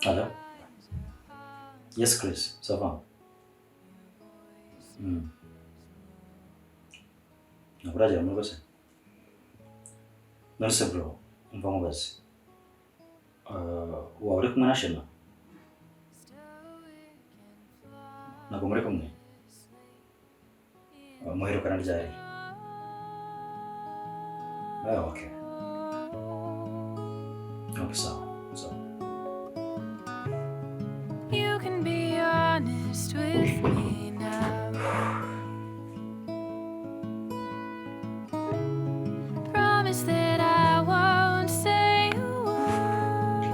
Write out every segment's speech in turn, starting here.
Allô? Yes, Chris, ça va? Nakurajya muri bose? None se bro, umva nkubaze. Waba uri kumwe na Shema? Ntabwo muri kumwe? Muherukana ryari? Okay. Okay, sawa. You can be honest with me now. Promise that I won't say a word.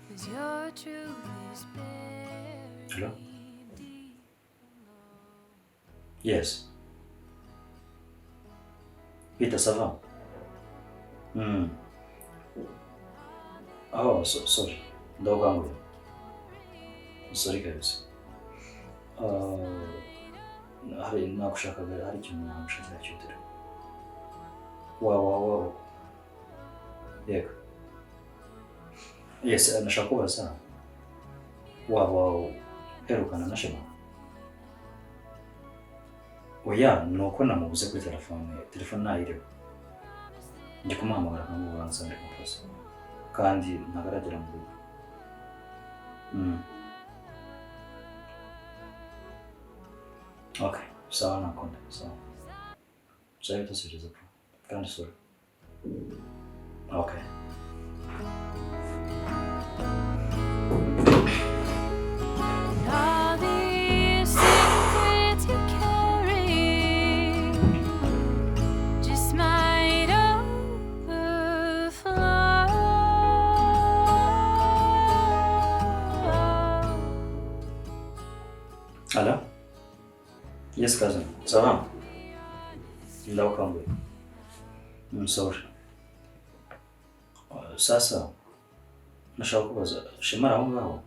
'Cause your truth is buried. Hello? Yes. Peter, ça va? Oh, sorry. Ndogangwe. Sorry guys. Hari nakushakaga hari ikintu namushakira cyutira. Wow. Yego. Yes, nashaka kubaza. Waba herukana na Shema? Oya, nuko namubuze kuri telefone nayiriho. Ndi kumuhamagara nkamubura nsanga kumufasha. Kandi ntagaragera mu rugo. Okay, sawa nakunda, sawa. Sawa tutasubiriza pro. Kandi sorry. Okay. Hello? Yes, cousin. Ça va? Ndawukangwe. Sorry. Sasa nashaka kubaza Shema aho ngaho?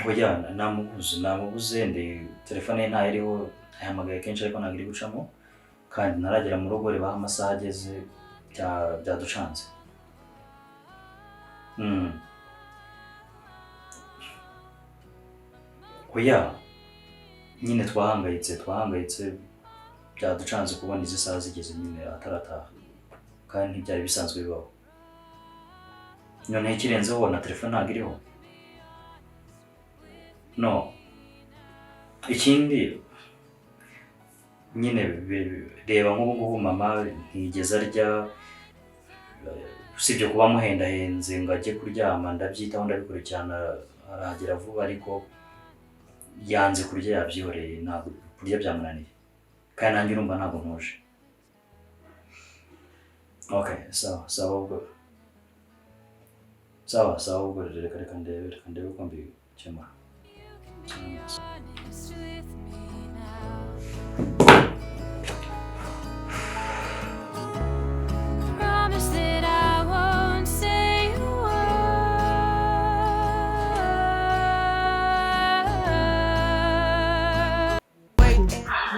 Oya, namubuze ndi telefone ye ntayiriho, yahamagaye kenshi ariko ntabwo iri gucamo, kandi naragera mu rugo reba amasaha ageze byaducanze. Oya, nyine twahangayitse byaducanze kubona izi saha zigeze nyine atarataha, kandi ntibyari bisanzwe bibaho. None ikirenzeho na telefone ntabwo iriho. No, ikindi nyine reba nk'ubu mama ntigeze arya, usibye kuba muhendahenze ngo ajye kuryama ndabyitaho ndabikurikirana arahagera vuba, ariko yanze kurya yabyihoreye, ntabwo kurya byamunaniye, kandi nanjye urumva ntabwo ntuje. Okay, sawa ubwo reka ndebe uko mbikemura.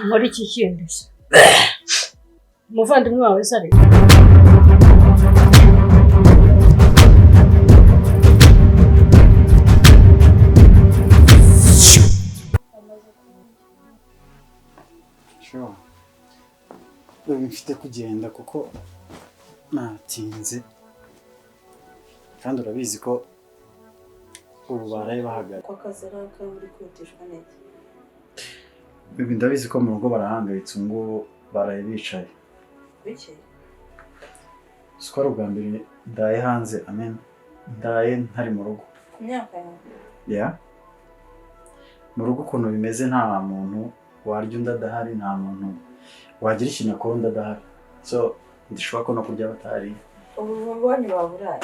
Muri iki kindi se umuvandimwe wawe se ari mfite kugenda kuko natinze, kandi urabizi ko ubu baraye bahagaze. Ko akazi ari akawe uri kwitishwa neza. Bibi ndabizi ko mu rugo barahangayitse ngo baraye bicaye. Biki? Siko ari ubwa mbere ndaye hanze, amen. Ndaye ntari mu rugo. Ku myaka yawe? Yeah. mu rugo ukuntu bimeze nta muntu warya undi adahari, nta muntu wagira ikintu akora undi adahari, so ndishobora ko no kurya batari. ubu bubonye baburaye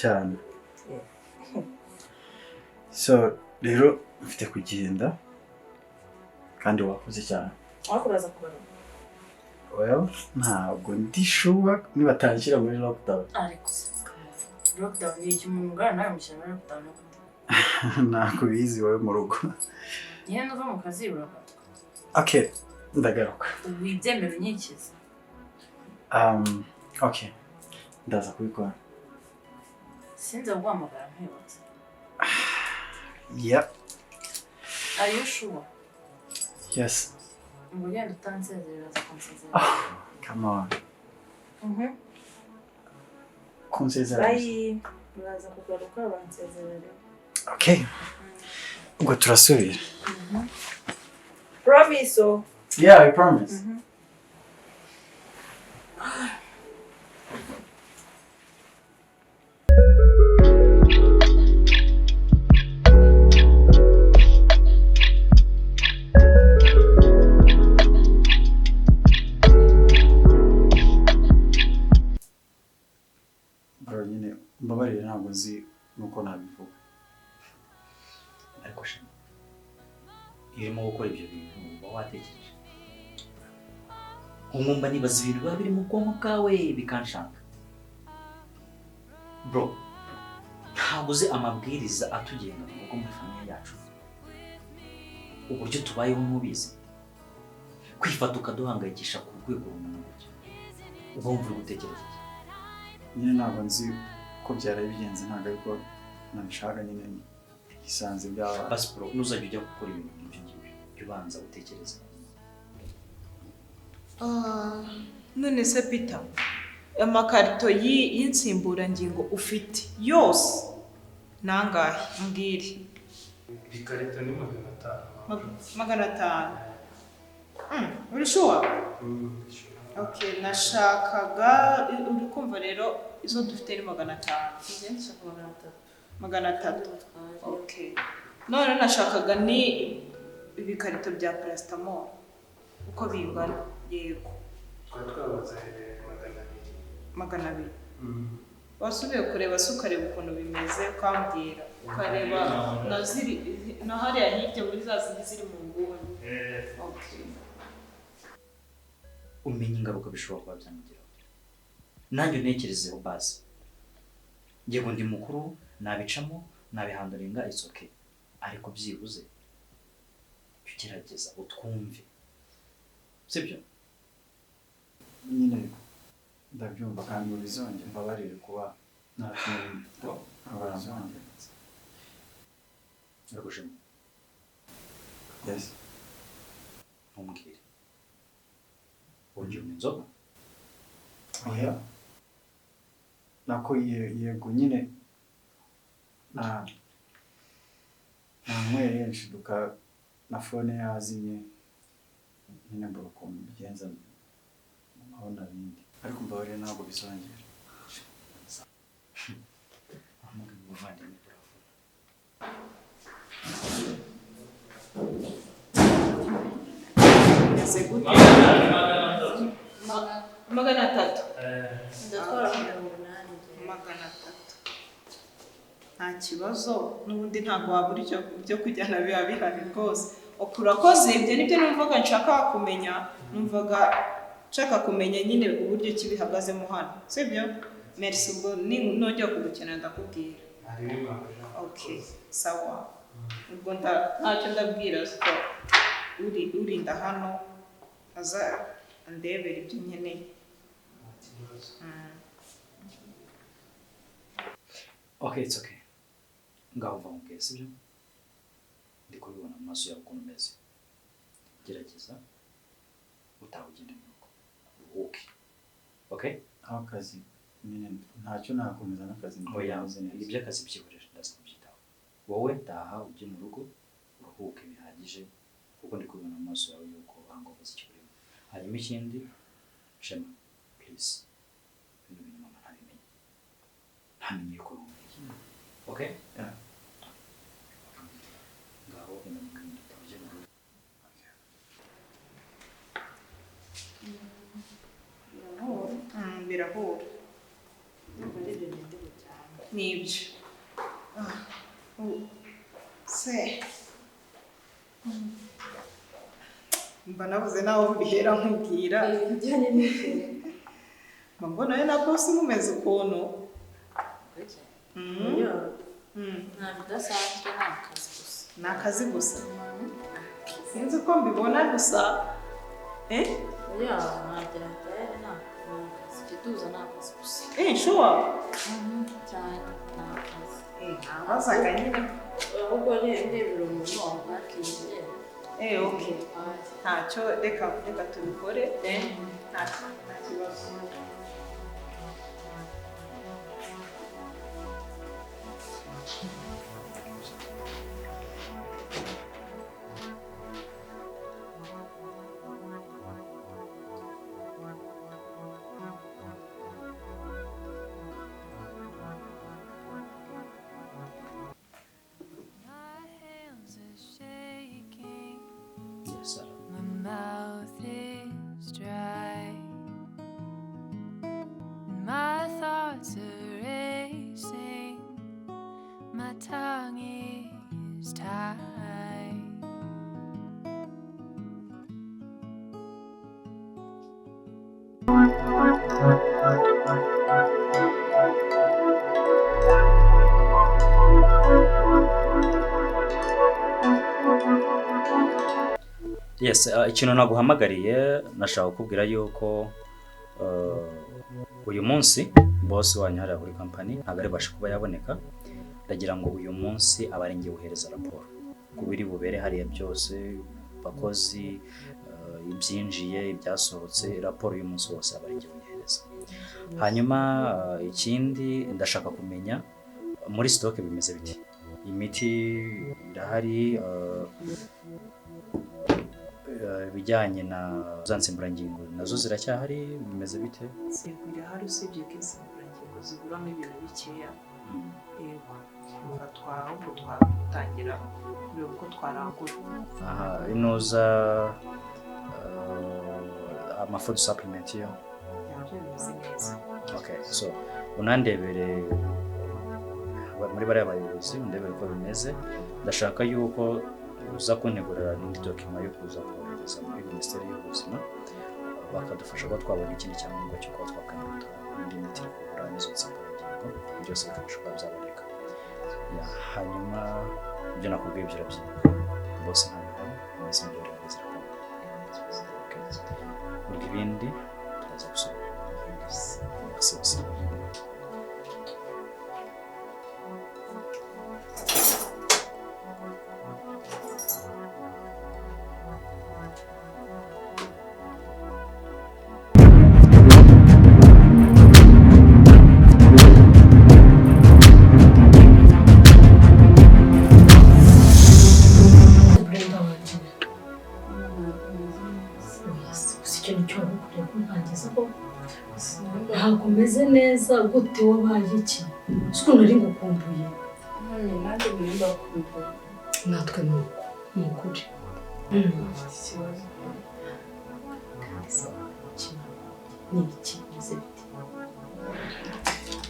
cyane. So rero mfite kugenda kandi wakoze cyane. wakuraza kugaruka Well, ntabwo ndishuba nibatangira muri lockdown. ariko lockdown ni iki umuntu ungana nawe mushyira muri lockdown Ntabwo bizi wowe mu rugo. nyine nuva mu kazi uragaruka Okay, ndagaruka. wibyemera unyikiza Okay, ndaza kubikora. sinzi guhamagara nkwibutse Yep. are you sure Yes. ngo ugenda utansezerera za kunsezerera Come on. Kunsezera. bayi uraza kugaruka bansezerere Okay. Ubwo turasubira. promise Yeah, I promise. Bro, nyine mbabarire ntabwo nzi nuko nabivuga. ariko shema iyo urimo gukora ibyo bintu uba watekereje nkumva nibaza ibintu biba biri mu bwonko bwawe bikanshaka bro ntabwo uzi amabwiriza atugenga mu rugo muri famiye yacu uburyo tubayeho ntubizi kwifata ukaduhangayikisha ku rwego runini gutya uba wumva uri gutekereza iki Nyine ntabwo nzi ko byari bigenze, ntabwo ariko nabishaka nyine isanze byaba. basi bro nuzajya ujya gukora ibintu nk'ibyo ngibyo jya ubanza utekereze none se Peter amakarito y'insimburangingo ufite yose nangahe mbwire? Ikarito ni 500. Uri sure? Okay, nashakaga uri kumva rero izo dufite ni 500. 300. Okay. None nashakaga ni ibikarito bya paracetamol uko bingana. Yego. Twabaza 200. Wasubiye kureba se ukareba ukuntu bimeze ukambwira ukareba na hariya hirya muri za zindi ziri mu nguni. Okay. umenya ingaruka bishobora kuba byamugiraho nanjye ntekerezeho basi ngiye ngo ndi mukuru nabicamo nabihandaringa it's okay ariko byibuze ugerageza utwumve sibyo Nyine ndabyumva kandi mubizongera mbabarire kuba ntakintu abazongera. ariko shema Yes. ntumbwire urya inzoga Oya. Nako yego nyine nanyweye nshiduka na fone yazimye nyine mbura ukuntu bigenza nkabona bindi ariko mbabarire ntabwo bizongera. umuvandimwe Ese gute? 300. ndatwara 800 Nta kibazo n'ubundi ntabwo wabura ibyo kujyana biba bihari rwose. Urakoze ibyo nibyo numvaga nshaka kumenya, numvaga nshaka kumenya nyine uburyo ki bihagazemo hano. Sibyo? Merci ubwo nongera kugukenera ndakubwira. Okay, sawa. Ubwo ntacyo ndabwira ko urinda hano aza andebera ibyo nkeneye. okay it's okay ngaho uva mu bwese sibyo ndi kubibona mu maso yawe ukuntu umeze gerageza utawugenda mu rugo uruhuke okay aho akazi nyine ntacyo nakomeza n'akazi iby'akazi byihorera ndaza kubyitaho wowe taha ujye mu rugo uruhuke bihagije kuko ndi kubibona mu maso yawe yuko hangoboza ikiburimo hanyuma ikindi Shema please ibintu bintu mama ntamenye yuko okay? Yeah. Ngaho nibyo se mba nabuze nawe bihera nkubwira bijyanye n'iki mbona nawe na boss mumeze ukuntu nta bidasanzwe ni akazi gusa sinzi uko mbibona gusa oya ntabyo natari nta akazi kiduza ni akazi gusa sure cyane ni akazi bazaga nyine ahubwo ndebera umuntu wamwakiriye okay ntacyo reka tubikore nta kibazo My mouth is dry, and my thoughts are racing. My tongue is tied. Yes, ikintu naguhamagariye nashaka kukubwira yuko uyu munsi boss wanyu hariya kuri company ntabwo ari bashe kuba yaboneka. Ndagira ngo uyu munsi abarenge uhereza raporo kubiri bubere hariya byose bakozi ibyinjiye ibyasohotse raporo uyu munsi wose abarenge uhereza. Hanyuma ikindi ndashaka kumenya muri stock bimeze biti. Imiti irahari bijyanye na zansimburangingo nazo ziracyahari bimeze bite? Zigwira hari usibye ko insimburangingo ziburamo ibintu bikeya yego ubwo twatangira kureba uko twarangura inoza food supplement yo yabyo bimeze neza. Okay, so unandebere muri bariya bayobozi undebere ko bimeze. Ndashaka yuko uza kuntegurira n'indi document yo kuza kohereza muri Minisiteri y'Ubuzima bakadufasha kuba twabona ikindi cyangombwa cyo kuba twakandida indi miti kuvura n'izo nsimburangingo byose bikabasha kuba byaboneka. Hanyuma ibyo nakubwiye byarabyibuka bose ntabihari mwese mbyore neza urya ibindi turaza gusubira. Merci. Ntabwo umeze neza gute wabaye iki? Uko nari ngukumbuye. nanjye birimba kumva Natwe ni ukuri. ikibazo Ni iki bize bite?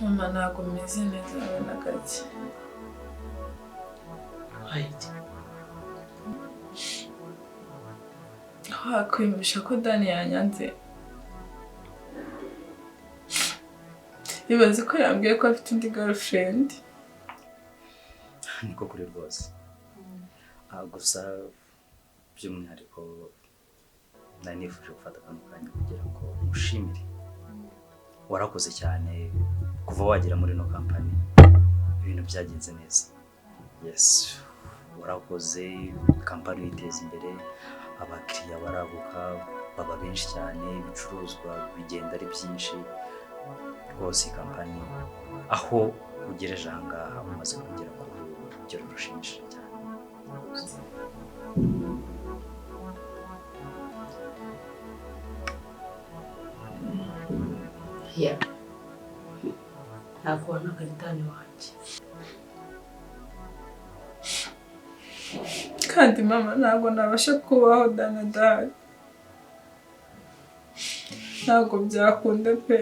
mama ntabwo meze neza na gake. Wakwimisha ko Dani yanyanze. Ibaze ko yambwiye ko afite undi girlfriend. Niko kuri rwose. Gusa by'umwihariko nari nifuje gufata akantu kanya kugira ngo mushimire. Warakoze cyane kuva wagera muri no company. Ibintu byagenze neza. Yes. Warakoze company iteza imbere, abakiriya baraguka, baba benshi cyane, ibicuruzwa bigenda ari byinshi. Rwose company aho ugereje ahangaha umaze kugera ku rugero rushimishije cyane. Ntabwo wanagarutanye wanjye. Kandi mama ntabwo nabasha kubaho Dani adahari. Ntabwo byakunda pe.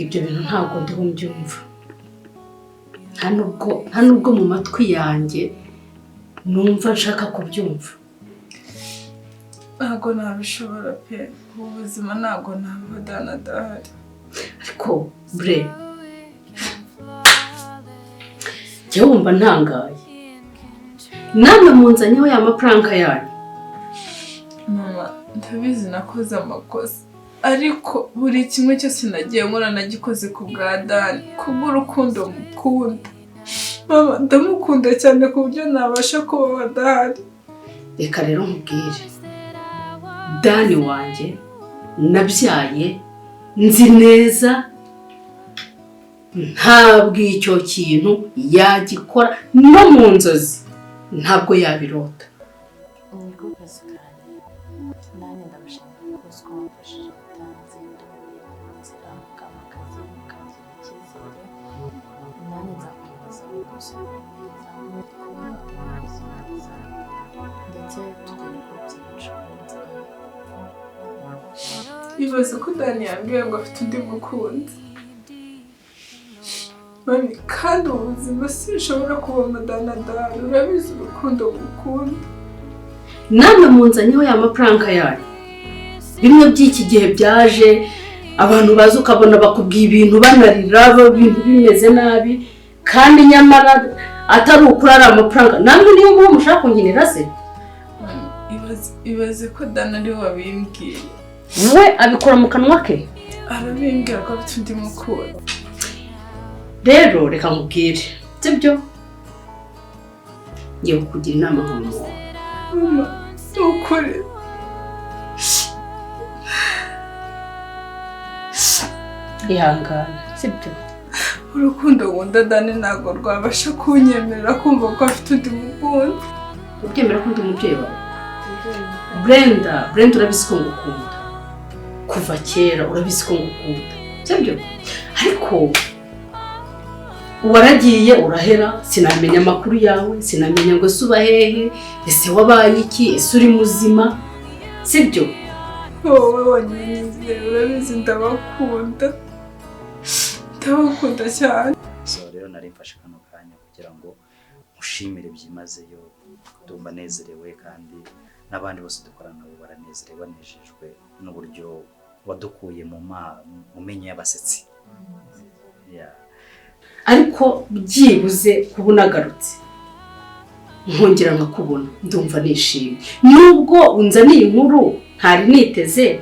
ibyo bintu ntabwo ndiho mbyumva, nta nubwo mu matwi yanjye numva nshaka kubyumva. Ntabwo nabishobora pe, ubu buzima ntabwo ntabwo Dana adahari. Ariko bre, jya wumva ntangaye, namwe munzanyeho ya mafaranga yanyu. Mama, ndabizi nakoze amakosa, ariko buri kimwe cyose nagiye nkora nagikoze ku bwa Dani, kubw'urukundo mukunda. Mama, ndamukunda cyane ku buryo nabasha kubaho adahari. Reka rero nkubwire, Dani wanjye nabyaye nzi neza ntabwo icyo kintu yagikora no mu nzozi, ntabwo yabirota. niko kazi kanjye nanjye ndabashimira rwose ko mwafashije gutanze inzira mukamakazi mukagira icyizere, nanjye nzakomeza gusoma neza kuba ubuzima bwiza ndetse tugere ku byinshi. Ibaze ko Dani yambwiye ngo afite undi mukunzi. Mami, kandi ubu buzima sinshobora kubona Dana adahari, urabizi urukundo mukunda. Namwe munzanyeho ya mafaranga yanyu. Bimwe by'iki gihe byaje abantu bazi ukabona bakubwiye ibintu banarira, ibintu bimeze nabi, kandi nyamara atari ukuri ari amafaranga. Namwe niyo mpamvu mushaka kunkinira se? Ibaze ko Dana ari we wabimbwiye. We abikora mu kanwa ke? Arabimbwira ko afite undi mukunzi. Rero reka nkubwire, sibyo? Ngiye kukugira inama nk'umuntu. Mama, ni ukuri. Ihangane, sibyo? Urukundo nkunda Dani ntabwo rwabasha kunyemerera kumva ko afite undi mukunzi. Ubyemera ko ndi umubyeyi wawe? Brenda urabizi ko ngukunda. Kuva kera urabizi ko ngukunda, sibyo? Ariko waragiye urahera, sinamenya amakuru yawe, sinamenya ngo suba hehe, ese wabaye iki, ese uri muzima, sibyo? Wowe wanyuze, urabizi ndabakunda. Ndabakunda cyane. So rero nari mfashe kano kanya kugira ngo mushimire byimazeyo, ndumva nezerewe kandi n'abandi bose dukorana nabo baranezerewe, banejejwe n'uburyo wadukuye mu menyo y'abasetsi. Ariko byibuze kubunagarutse nkongera nkakubona, ndumva nishimye. Nubwo unzaniye inkuru ntari niteze,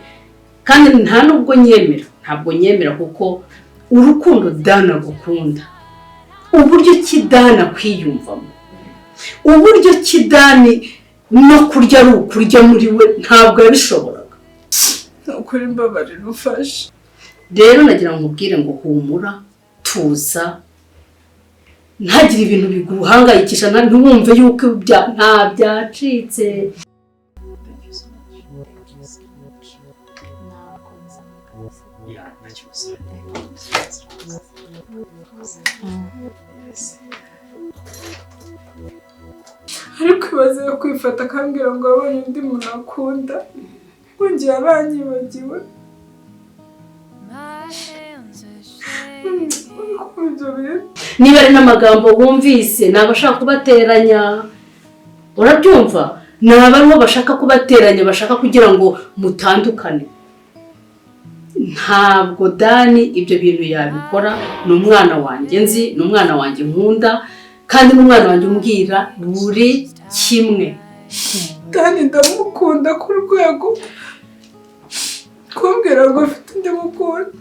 kandi nta nubwo nyemera, ntabwo nyemera kuko urukundo Dana gukunda, uburyo kidana kwiyumvamo, uburyo kidani no kurya ari ukurya muri we, ntabwo yabishoboraga. Ukuri mbabarira ufashe. Rero nagira ngo nkubwire ngo humura, tuza, ntagire ibintu biguhangayikisha, ntiwumve yuko nta byacitse. Ariko ibaze yo kwifata akambwira ngo abonye undi muntu akunda, ngiye abanyibagiwe. Niba ari n'amagambo wumvise nabashaka kubateranya, urabyumva? Nabariho bashaka kubateranya, bashaka kugira ngo mutandukane. Ntabwo Dani ibyo bintu yabikora. Ni umwana wanjye nzi, ni umwana wanjye nkunda, kandi ni umwana wanjye umbwira buri kimwe. Dani ndamukunda ku rwego kumbwira ngo afite undi mukunzi,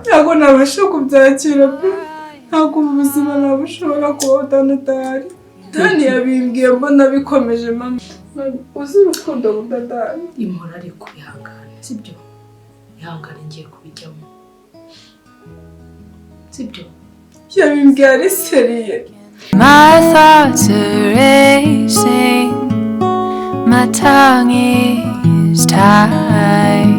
ntabwo nabasha kubyakira pe. Ntabwo mu buzima nabushobora kubaho Dani adahari. Dani yabimbwiye mbona bikomeje. Mama, uzi urukundo nkunda Dani. Imora ariko ihangane, sibyo? Ihangane, ngiye kubijyamo, sibyo? Yabimbwiye ari seriye. My thoughts are racing, my tongue is tied.